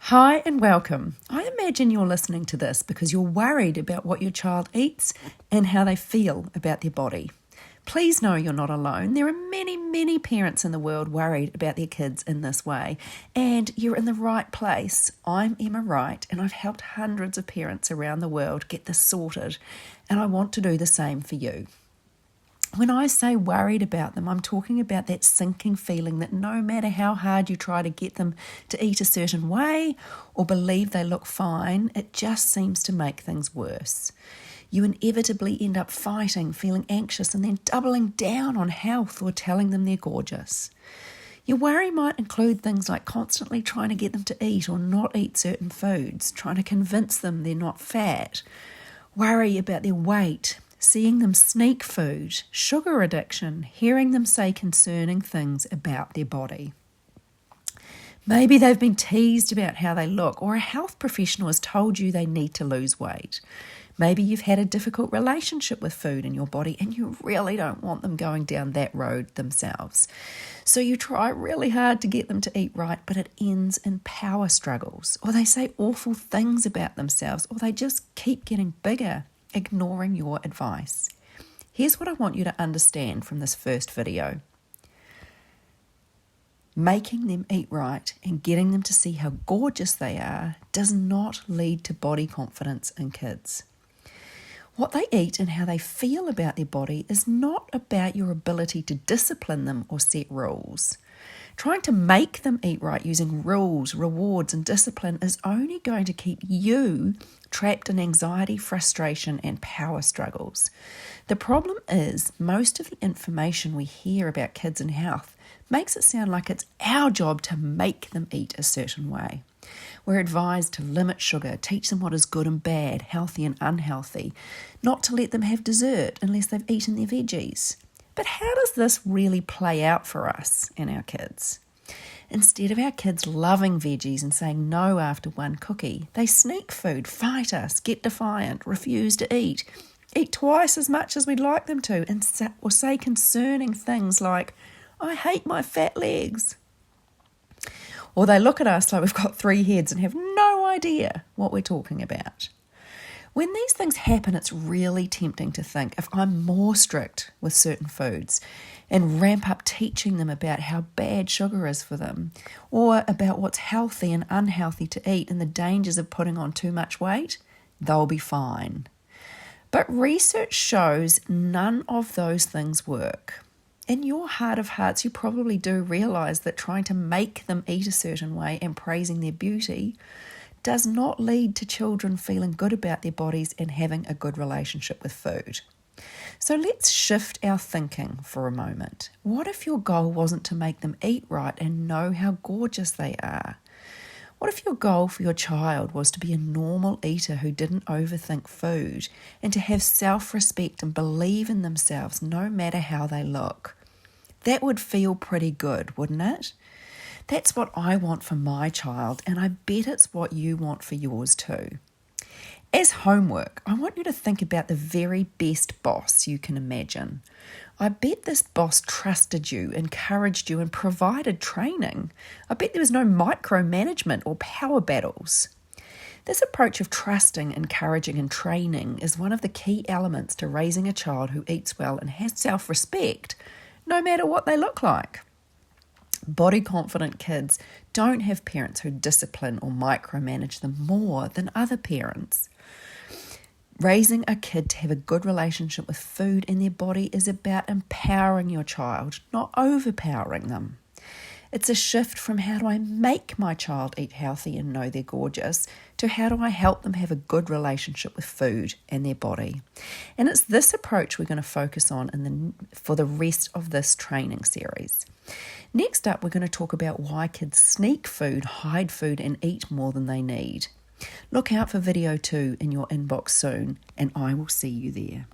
Hi and welcome. I imagine you're listening to this because you're worried about what your child eats and how they feel about their body. Please know you're not alone. There are many parents in the world worried about their kids in this way, and you're in the right place. I'm Emma Wright, and I've helped hundreds of parents around the world get this sorted, and I want to do the same for you. When I say worried about them, I'm talking about that sinking feeling that no matter how hard you try to get them to eat a certain way or believe they look fine, it just seems to make things worse. You inevitably end up fighting, feeling anxious, and then doubling down on health or telling them they're gorgeous. Your worry might include things like constantly trying to get them to eat or not eat certain foods, trying to convince them they're not fat, worry about their weight, seeing them sneak food, sugar addiction, hearing them say concerning things about their body. Maybe they've been teased about how they look, or a health professional has told you they need to lose weight. Maybe you've had a difficult relationship with food in your body and you really don't want them going down that road themselves. So you try really hard to get them to eat right, but it ends in power struggles, or they say awful things about themselves, or they just keep getting bigger, ignoring your advice. Here's what I want you to understand from this first video. Making them eat right and getting them to see how gorgeous they are does not lead to body confidence in kids. What they eat and how they feel about their body is not about your ability to discipline them or set rules. Trying to make them eat right using rules, rewards, and discipline is only going to keep you trapped in anxiety, frustration, and power struggles. The problem is most of the information we hear about kids and health makes it sound like it's our job to make them eat a certain way. We're advised to limit sugar, teach them what is good and bad, healthy and unhealthy, not to let them have dessert unless they've eaten their veggies. But how does this really play out for us and our kids? Instead of our kids loving veggies and saying no after one cookie, they sneak food, fight us, get defiant, refuse to eat twice as much as we'd like them to, or say concerning things like, "I hate my fat legs." Or they look at us like we've got 3 heads and have no idea what we're talking about. When these things happen, it's really tempting to think, if I'm more strict with certain foods and ramp up teaching them about how bad sugar is for them, or about what's healthy and unhealthy to eat and the dangers of putting on too much weight, they'll be fine. But research shows none of those things work. In your heart of hearts, you probably do realise that trying to make them eat a certain way and praising their beauty does not lead to children feeling good about their bodies and having a good relationship with food. So let's shift our thinking for a moment. What if your goal wasn't to make them eat right and know how gorgeous they are? What if your goal for your child was to be a normal eater who didn't overthink food and to have self-respect and believe in themselves no matter how they look? That would feel pretty good, wouldn't it? That's what I want for my child, and I bet it's what you want for yours too. As homework, I want you to think about the very best boss you can imagine. I bet this boss trusted you, encouraged you, and provided training. I bet there was no micromanagement or power battles. This approach of trusting, encouraging, and training is one of the key elements to raising a child who eats well and has self-respect, no matter what they look like. Body-confident kids don't have parents who discipline or micromanage them more than other parents. Raising a kid to have a good relationship with food and their body is about empowering your child, not overpowering them. It's a shift from how do I make my child eat healthy and know they're gorgeous to how do I help them have a good relationship with food and their body. And it's this approach we're going to focus on for the rest of this training series. Next up, we're going to talk about why kids sneak food, hide food, and eat more than they need. Look out for video 2 in your inbox soon, and I will see you there.